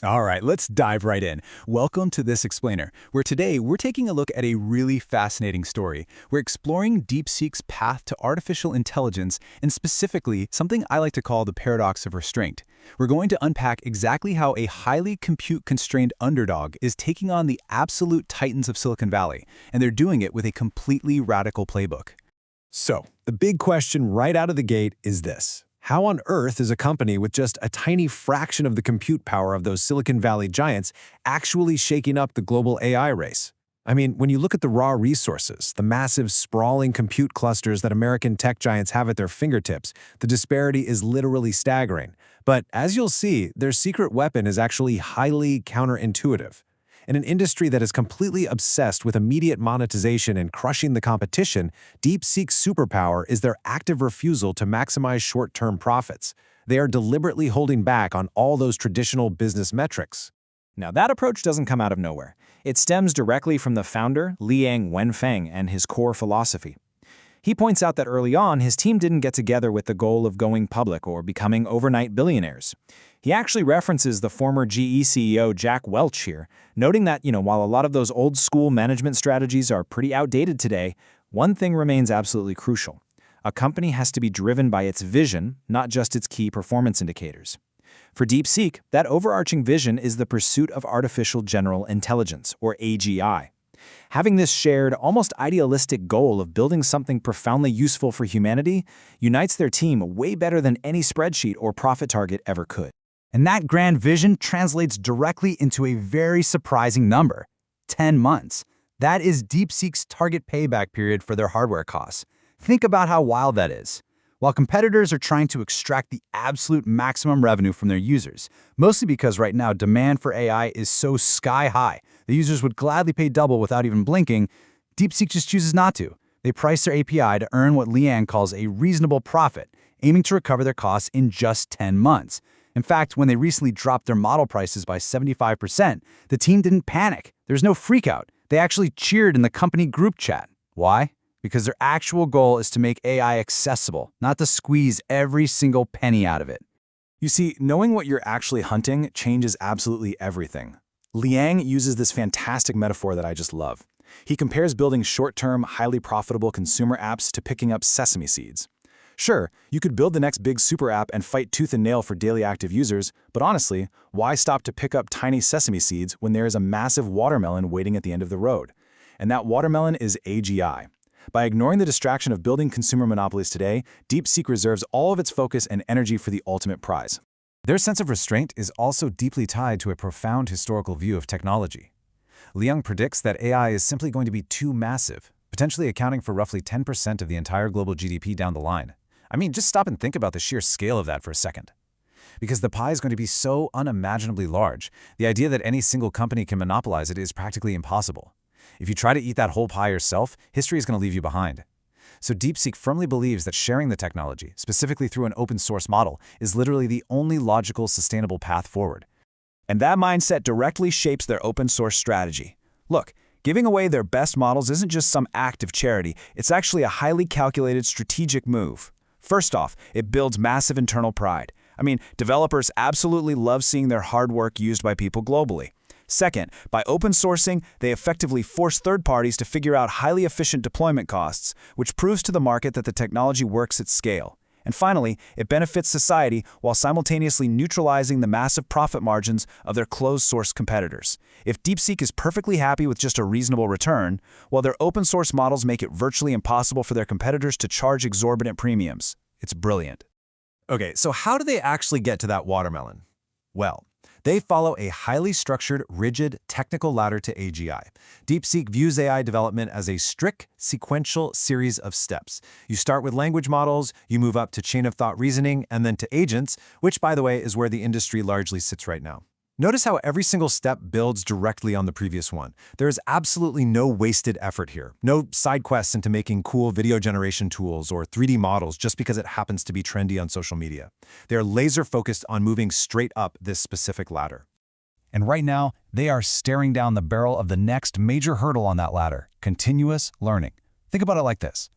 All right, let's dive right in. Welcome to This Explainer, where today we're taking a look at a really fascinating story. We're exploring DeepSeek's path to artificial intelligence and specifically something I like to call the paradox of restraint. We're going to unpack exactly how a highly compute-constrained underdog is taking on the absolute titans of Silicon Valley, and they're doing it with a completely radical playbook. So, the big question right out of the gate is this. How on earth is a company with just a tiny fraction of the compute power of those Silicon Valley giants actually shaking up the global AI race? I mean, when you look at the raw resources, the massive sprawling compute clusters that American tech giants have at their fingertips, the disparity is literally staggering. But as you'll see, their secret weapon is actually highly counterintuitive. In an industry that is completely obsessed with immediate monetization and crushing the competition, DeepSeek's superpower is their active refusal to maximize short-term profits. They are deliberately holding back on all those traditional business metrics. Now, that approach doesn't come out of nowhere. It stems directly from the founder, Liang Wenfeng, and his core philosophy. He points out that early on, his team didn't get together with the goal of going public or becoming overnight billionaires. He actually references the former GE CEO Jack Welch here, noting that, while a lot of those old-school management strategies are pretty outdated today, one thing remains absolutely crucial. A company has to be driven by its vision, not just its key performance indicators. For DeepSeek, that overarching vision is the pursuit of artificial general intelligence, or AGI. Having this shared, almost idealistic goal of building something profoundly useful for humanity unites their team way better than any spreadsheet or profit target ever could. And that grand vision translates directly into a very surprising number, 10 months. That is DeepSeek's target payback period for their hardware costs. Think about how wild that is. While competitors are trying to extract the absolute maximum revenue from their users, mostly because right now demand for AI is so sky high, the users would gladly pay double without even blinking, DeepSeek just chooses not to. They price their API to earn what Liang calls a reasonable profit, aiming to recover their costs in just 10 months. In fact, when they recently dropped their model prices by 75%, the team didn't panic. There's no freakout. They actually cheered in the company group chat. Why? Because their actual goal is to make AI accessible, not to squeeze every single penny out of it. You see, knowing what you're actually hunting changes absolutely everything. Liang uses this fantastic metaphor that I just love. He compares building short-term, highly profitable consumer apps to picking up sesame seeds. Sure, you could build the next big super app and fight tooth and nail for daily active users, but honestly, why stop to pick up tiny sesame seeds when there is a massive watermelon waiting at the end of the road? And that watermelon is AGI. By ignoring the distraction of building consumer monopolies today, DeepSeek reserves all of its focus and energy for the ultimate prize. Their sense of restraint is also deeply tied to a profound historical view of technology. Liang predicts that AI is simply going to be too massive, potentially accounting for roughly 10% of the entire global GDP down the line. I mean, just stop and think about the sheer scale of that for a second. Because the pie is going to be so unimaginably large, the idea that any single company can monopolize it is practically impossible. If you try to eat that whole pie yourself, history is going to leave you behind. So DeepSeek firmly believes that sharing the technology, specifically through an open-source model, is literally the only logical, sustainable path forward. And that mindset directly shapes their open-source strategy. Look, giving away their best models isn't just some act of charity, it's actually a highly calculated strategic move. First off, it builds massive internal pride. I mean, developers absolutely love seeing their hard work used by people globally. Second, by open sourcing, they effectively force third parties to figure out highly efficient deployment costs, which proves to the market that the technology works at scale. And finally, it benefits society while simultaneously neutralizing the massive profit margins of their closed-source competitors. If DeepSeek is perfectly happy with just a reasonable return, well, their open-source models make it virtually impossible for their competitors to charge exorbitant premiums. It's brilliant. Okay, so how do they actually get to that watermelon? Well, they follow a highly structured, rigid, technical ladder to AGI. DeepSeek views AI development as a strict, sequential series of steps. You start with language models, you move up to chain-of-thought reasoning, and then to agents, which, by the way, is where the industry largely sits right now. Notice how every single step builds directly on the previous one. There is absolutely no wasted effort here. No side quests into making cool video generation tools or 3D models just because it happens to be trendy on social media. They are laser-focused on moving straight up this specific ladder. And right now, they are staring down the barrel of the next major hurdle on that ladder, continuous learning. Think about it like this.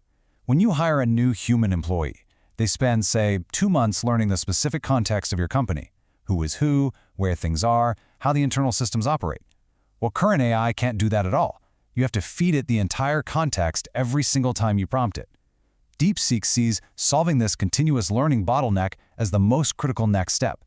When you hire a new human employee, they spend, say, 2 months learning the specific context of your company. who is who, where things are, how the internal systems operate. Well, current AI can't do that at all. You have to feed it the entire context every single time you prompt it. DeepSeek sees solving this continuous learning bottleneck as the most critical next step.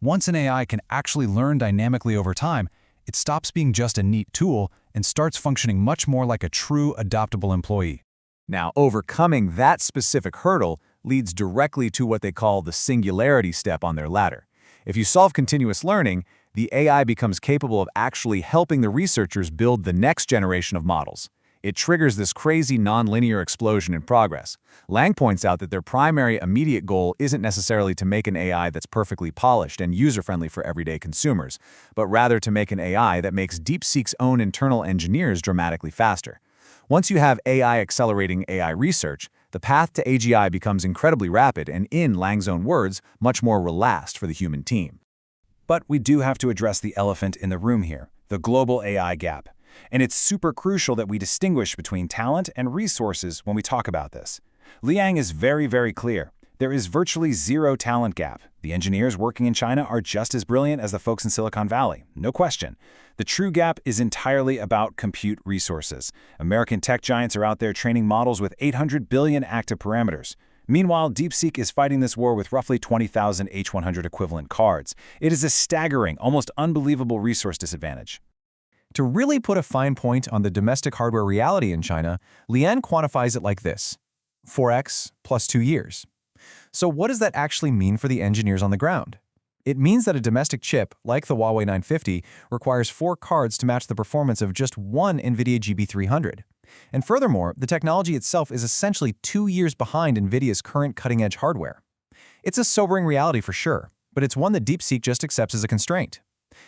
Once an AI can actually learn dynamically over time, it stops being just a neat tool and starts functioning much more like a true adaptable employee. Now, overcoming that specific hurdle leads directly to what they call the singularity step on their ladder. If you solve continuous learning, the AI becomes capable of actually helping the researchers build the next generation of models. It triggers this crazy nonlinear explosion in progress. Liang points out that their primary immediate goal isn't necessarily to make an AI that's perfectly polished and user-friendly for everyday consumers, but rather to make an AI that makes DeepSeek's own internal engineers dramatically faster. Once you have AI accelerating AI research, the path to AGI becomes incredibly rapid and, in Liang's own words, much more relaxed for the human team. But we do have to address the elephant in the room here, the global AI gap. And it's super crucial that we distinguish between talent and resources when we talk about this. Liang is very, very clear. There is virtually zero talent gap. The engineers working in China are just as brilliant as the folks in Silicon Valley, no question. The true gap is entirely about compute resources. American tech giants are out there training models with 800 billion active parameters. Meanwhile, DeepSeek is fighting this war with roughly 20,000 H100 equivalent cards. It is a staggering, almost unbelievable resource disadvantage. To really put a fine point on the domestic hardware reality in China, Liang quantifies it like this: 4x plus 2 years. So what does that actually mean for the engineers on the ground? It means that a domestic chip, like the Huawei 950, requires 4 cards to match the performance of just one NVIDIA GB300. And furthermore, the technology itself is essentially 2 years behind NVIDIA's current cutting-edge hardware. It's a sobering reality for sure, but it's one that DeepSeek just accepts as a constraint.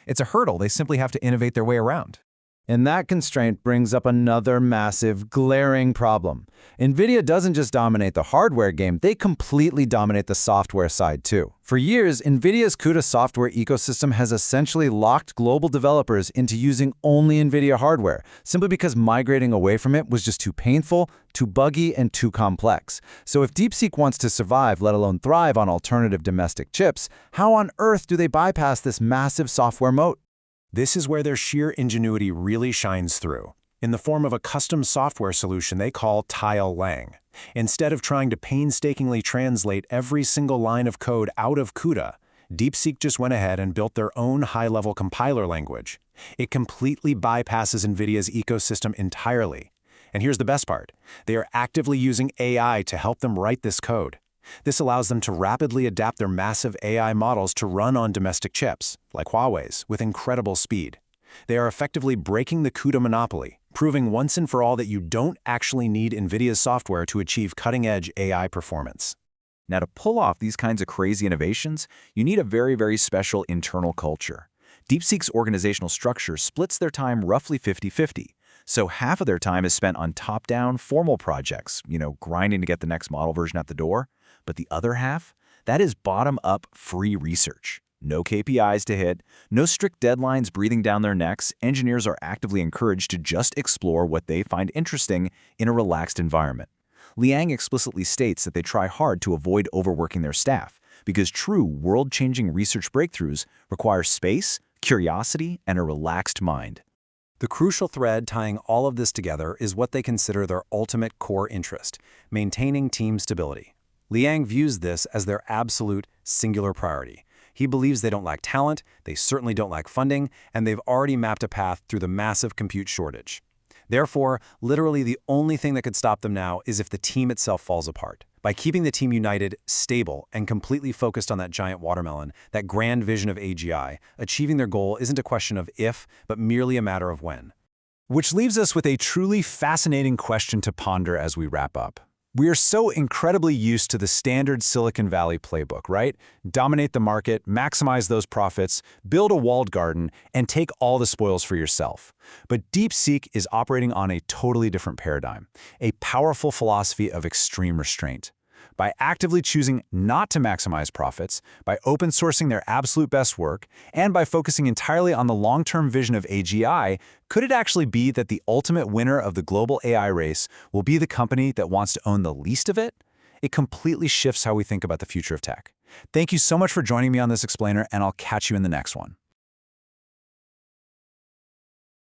It's a hurdle they simply have to innovate their way around. And that constraint brings up another massive, glaring problem. NVIDIA doesn't just dominate the hardware game, they completely dominate the software side too. For years, NVIDIA's CUDA software ecosystem has essentially locked global developers into using only NVIDIA hardware, simply because migrating away from it was just too painful, too buggy, and too complex. So if DeepSeek wants to survive, let alone thrive on alternative domestic chips, how on earth do they bypass this massive software moat? This is where their sheer ingenuity really shines through, in the form of a custom software solution they call TileLang. Instead of trying to painstakingly translate every single line of code out of CUDA, DeepSeek just went ahead and built their own high-level compiler language. It completely bypasses NVIDIA's ecosystem entirely. And here's the best part: they are actively using AI to help them write this code. This allows them to rapidly adapt their massive AI models to run on domestic chips, like Huawei's, with incredible speed. They are effectively breaking the CUDA monopoly, proving once and for all that you don't actually need NVIDIA's software to achieve cutting-edge AI performance. Now, to pull off these kinds of crazy innovations, you need a very, very special internal culture. DeepSeek's organizational structure splits their time roughly 50-50. So half of their time is spent on top-down, formal projects, grinding to get the next model version out the door. But the other half, that is bottom-up free research. No KPIs to hit, no strict deadlines breathing down their necks. Engineers are actively encouraged to just explore what they find interesting in a relaxed environment. Liang explicitly states that they try hard to avoid overworking their staff, because true world-changing research breakthroughs require space, curiosity, and a relaxed mind. The crucial thread tying all of this together is what they consider their ultimate core interest: maintaining team stability. Liang views this as their absolute, singular priority. He believes they don't lack talent, they certainly don't lack funding, and they've already mapped a path through the massive compute shortage. Therefore, literally the only thing that could stop them now is if the team itself falls apart. By keeping the team united, stable, and completely focused on that giant watermelon, that grand vision of AGI, achieving their goal isn't a question of if, but merely a matter of when. Which leaves us with a truly fascinating question to ponder as we wrap up. We are so incredibly used to the standard Silicon Valley playbook, right? Dominate the market, maximize those profits, build a walled garden, and take all the spoils for yourself. But DeepSeek is operating on a totally different paradigm, a powerful philosophy of extreme restraint. By actively choosing not to maximize profits, by open sourcing their absolute best work, and by focusing entirely on the long-term vision of AGI, could it actually be that the ultimate winner of the global AI race will be the company that wants to own the least of it? It completely shifts how we think about the future of tech. Thank you so much for joining me on this explainer, and I'll catch you in the next one.